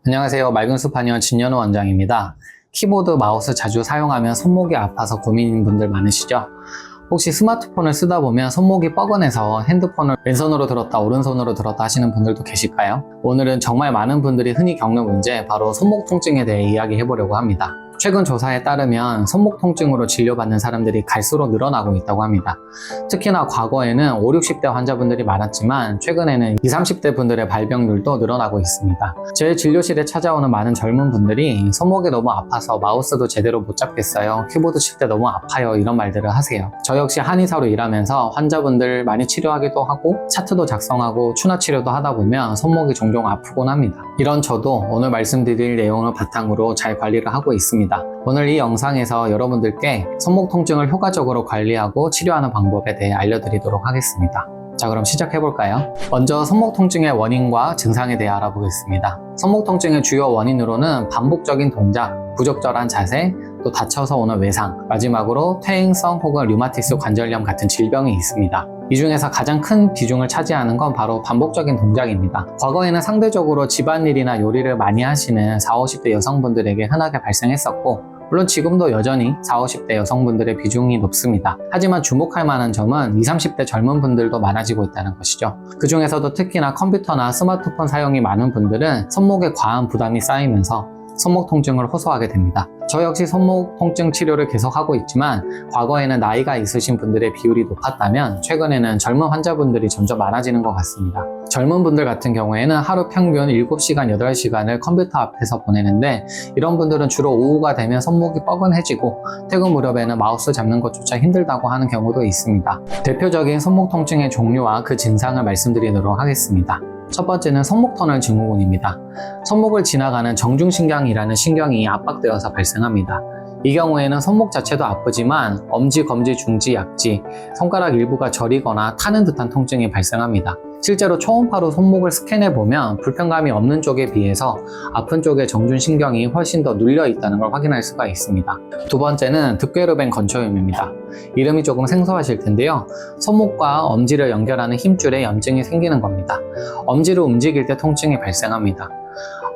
안녕하세요. 맑은 숲한의원 진현우 원장입니다. 키보드, 마우스 자주 사용하면 손목이 아파서 고민인 분들 많으시죠? 혹시 스마트폰을 쓰다 보면 손목이 뻐근해서 핸드폰을 왼손으로 들었다 오른손으로 들었다 하시는 분들도 계실까요? 오늘은 정말 많은 분들이 흔히 겪는 문제, 바로 손목 통증에 대해 이야기해 보려고 합니다. 최근 조사에 따르면 손목 통증으로 진료받는 사람들이 갈수록 늘어나고 있다고 합니다. 특히나 과거에는 5, 60대 환자분들이 많았지만 최근에는 20, 30대 분들의 발병률도 늘어나고 있습니다. 제 진료실에 찾아오는 많은 젊은 분들이 손목이 너무 아파서 마우스도 제대로 못 잡겠어요, 키보드 칠 때 너무 아파요, 이런 말들을 하세요. 저 역시 한의사로 일하면서 환자분들 많이 치료하기도 하고 차트도 작성하고 추나 치료도 하다 보면 손목이 종종 아프곤 합니다. 이런 저도 오늘 말씀드릴 내용을 바탕으로 잘 관리를 하고 있습니다. 오늘 이 영상에서 여러분들께 손목 통증을 효과적으로 관리하고 치료하는 방법에 대해 알려드리도록 하겠습니다. 자, 그럼 시작해볼까요? 먼저 손목 통증의 원인과 증상에 대해 알아보겠습니다. 손목 통증의 주요 원인으로는 반복적인 동작, 부적절한 자세, 또 다쳐서 오는 외상, 마지막으로 퇴행성 혹은 류마티스 관절염 같은 질병이 있습니다. 이 중에서 가장 큰 비중을 차지하는 건 바로 반복적인 동작입니다. 과거에는 상대적으로 집안일이나 요리를 많이 하시는 40, 50대 여성분들에게 흔하게 발생했었고, 물론 지금도 여전히 40, 50대 여성분들의 비중이 높습니다. 하지만 주목할 만한 점은 20, 30대 젊은 분들도 많아지고 있다는 것이죠. 그 중에서도 특히나 컴퓨터나 스마트폰 사용이 많은 분들은 손목에 과한 부담이 쌓이면서 손목 통증을 호소하게 됩니다. 저 역시 손목 통증 치료를 계속하고 있지만 과거에는 나이가 있으신 분들의 비율이 높았다면 최근에는 젊은 환자분들이 점점 많아지는 것 같습니다. 젊은 분들 같은 경우에는 하루 평균 7시간, 8시간을 컴퓨터 앞에서 보내는데, 이런 분들은 주로 오후가 되면 손목이 뻐근해지고 퇴근 무렵에는 마우스 잡는 것조차 힘들다고 하는 경우도 있습니다. 대표적인 손목 통증의 종류와 그 증상을 말씀드리도록 하겠습니다. 첫 번째는 손목터널 증후군입니다. 손목을 지나가는 정중신경이라는 신경이 압박되어서 발생합니다. 이 경우에는 손목 자체도 아프지만 엄지, 검지, 중지, 약지, 손가락 일부가 저리거나 타는 듯한 통증이 발생합니다. 실제로 초음파로 손목을 스캔해보면 불편감이 없는 쪽에 비해서 아픈 쪽의 정중신경이 훨씬 더 눌려 있다는 걸 확인할 수가 있습니다. 두 번째는 득괴로벤 건초염입니다. 이름이 조금 생소하실 텐데요. 손목과 엄지를 연결하는 힘줄에 염증이 생기는 겁니다. 엄지를 움직일 때 통증이 발생합니다.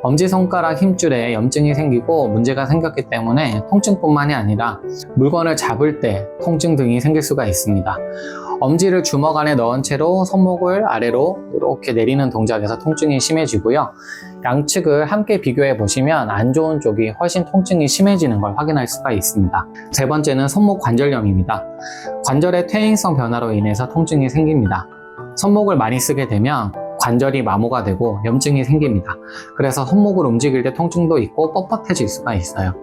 엄지손가락 힘줄에 염증이 생기고 문제가 생겼기 때문에 통증뿐만이 아니라 물건을 잡을 때 통증 등이 생길 수가 있습니다. 엄지를 주먹 안에 넣은 채로 손목을 아래로 이렇게 내리는 동작에서 통증이 심해지고요. 양측을 함께 비교해 보시면 안 좋은 쪽이 훨씬 통증이 심해지는 걸 확인할 수가 있습니다. 세 번째는 손목 관절염입니다. 관절의 퇴행성 변화로 인해서 통증이 생깁니다. 손목을 많이 쓰게 되면 관절이 마모가 되고 염증이 생깁니다. 그래서 손목을 움직일 때 통증도 있고 뻣뻣해질 수가 있어요.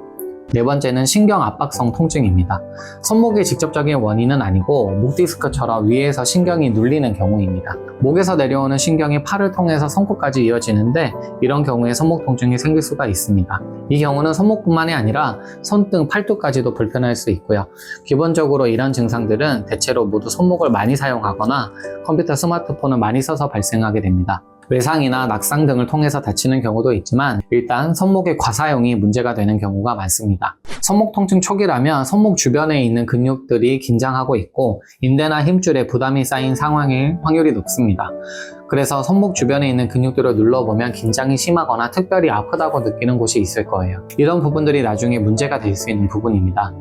네 번째는 신경압박성 통증입니다. 손목의 직접적인 원인은 아니고 목 디스크처럼 위에서 신경이 눌리는 경우입니다. 목에서 내려오는 신경이 팔을 통해서 손끝까지 이어지는데, 이런 경우에 손목 통증이 생길 수가 있습니다. 이 경우는 손목뿐만이 아니라 손등, 팔뚝까지도 불편할 수 있고요. 기본적으로 이런 증상들은 대체로 모두 손목을 많이 사용하거나 컴퓨터, 스마트폰을 많이 써서 발생하게 됩니다. 외상이나 낙상 등을 통해서 다치는 경우도 있지만 일단 손목의 과사용이 문제가 되는 경우가 많습니다. 손목 통증 초기라면 손목 주변에 있는 근육들이 긴장하고 있고 인대나 힘줄에 부담이 쌓인 상황일 확률이 높습니다. 그래서 손목 주변에 있는 근육들을 눌러보면 긴장이 심하거나 특별히 아프다고 느끼는 곳이 있을 거예요. 이런 부분들이 나중에 문제가 될 수 있는 부분입니다.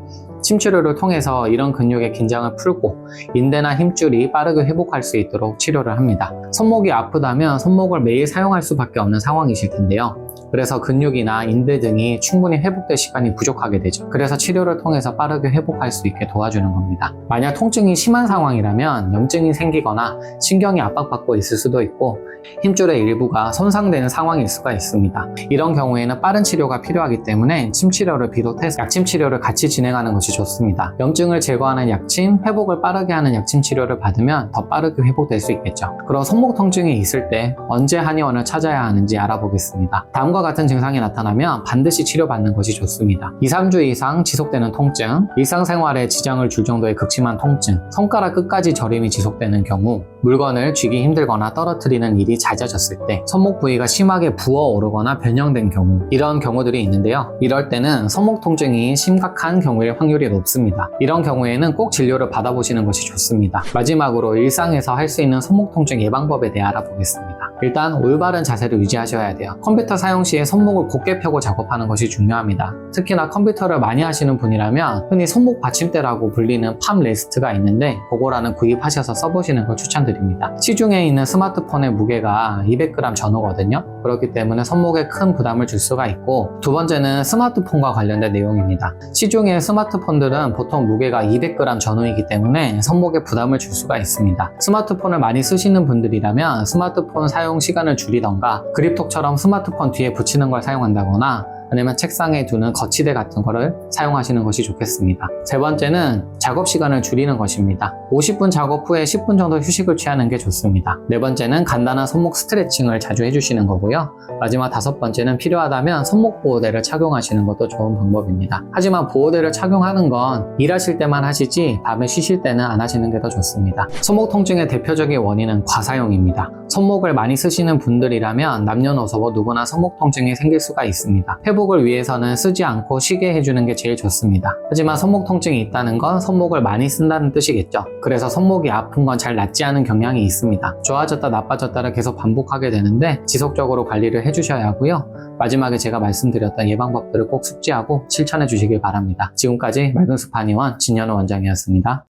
침치료를 통해서 이런 근육의 긴장을 풀고 인대나 힘줄이 빠르게 회복할 수 있도록 치료를 합니다. 손목이 아프다면 손목을 매일 사용할 수밖에 없는 상황이실 텐데요. 그래서 근육이나 인대 등이 충분히 회복될 시간이 부족하게 되죠. 그래서 치료를 통해서 빠르게 회복할 수 있게 도와주는 겁니다. 만약 통증이 심한 상황이라면 염증이 생기거나 신경이 압박받고 있을 수도 있고 힘줄의 일부가 손상되는 상황일 수가 있습니다. 이런 경우에는 빠른 치료가 필요하기 때문에 침치료를 비롯해서 약침 치료를 같이 진행하는 것이 좋습니다. 염증을 제거하는 약침, 회복을 빠르게 하는 약침 치료를 받으면 더 빠르게 회복될 수 있겠죠. 그럼 손목 통증이 있을 때 언제 한의원을 찾아야 하는지 알아보겠습니다. 다음과 같은 증상이 나타나면 반드시 치료받는 것이 좋습니다. 2, 3주 이상 지속되는 통증, 일상생활에 지장을 줄 정도의 극심한 통증, 손가락 끝까지 저림이 지속되는 경우, 물건을 쥐기 힘들거나 떨어뜨리는 일이 잦아졌을 때, 손목 부위가 심하게 부어오르거나 변형된 경우, 이런 경우들이 있는데요. 이럴 때는 손목 통증이 심각한 경우일 확률이 높습니다. 이런 경우에는 꼭 진료를 받아보시는 것이 좋습니다. 마지막으로 일상에서 할 수 있는 손목 통증 예방법에 대해 알아보겠습니다. 일단 올바른 자세를 유지하셔야 돼요. 컴퓨터 사용 사용 시에 손목을 곧게 펴고 작업하는 것이 중요합니다. 특히나 컴퓨터를 많이 하시는 분이라면 흔히 손목 받침대라고 불리는 팜 레스트가 있는데 그거라는 구입하셔서 써보시는 걸 추천드립니다. 시중에 있는 스마트폰의 무게가 200g 전후거든요. 그렇기 때문에 손목에 큰 부담을 줄 수가 있고, 두 번째는 스마트폰과 관련된 내용입니다. 시중의 스마트폰들은 보통 무게가 200g 전후이기 때문에 손목에 부담을 줄 수가 있습니다. 스마트폰을 많이 쓰시는 분들이라면 스마트폰 사용 시간을 줄이던가 그립톡처럼 스마트폰 뒤에 붙이는 걸 사용한다거나 아니면 책상에 두는 거치대 같은 거를 사용하시는 것이 좋겠습니다. 세 번째는 작업 시간을 줄이는 것입니다. 50분 작업 후에 10분 정도 휴식을 취하는 게 좋습니다. 네 번째는 간단한 손목 스트레칭을 자주 해주시는 거고요. 마지막 다섯 번째는 필요하다면 손목 보호대를 착용하시는 것도 좋은 방법입니다. 하지만 보호대를 착용하는 건 일하실 때만 하시지 밤에 쉬실 때는 안 하시는 게 더 좋습니다. 손목 통증의 대표적인 원인은 과사용입니다. 손목을 많이 쓰시는 분들이라면 남녀노소 누구나 손목 통증이 생길 수가 있습니다. 회복을 위해서는 쓰지 않고 쉬게 해주는 게 제일 좋습니다. 하지만 손목 통증이 있다는 건 손목을 많이 쓴다는 뜻이겠죠. 그래서 손목이 아픈 건 잘 낫지 않은 경향이 있습니다. 좋아졌다 나빠졌다를 계속 반복하게 되는데 지속적으로 관리를 해주셔야 하고요. 마지막에 제가 말씀드렸던 예방법들을 꼭 숙지하고 실천해 주시길 바랍니다. 지금까지 맑은 숲 한의원 진현우 원장이었습니다.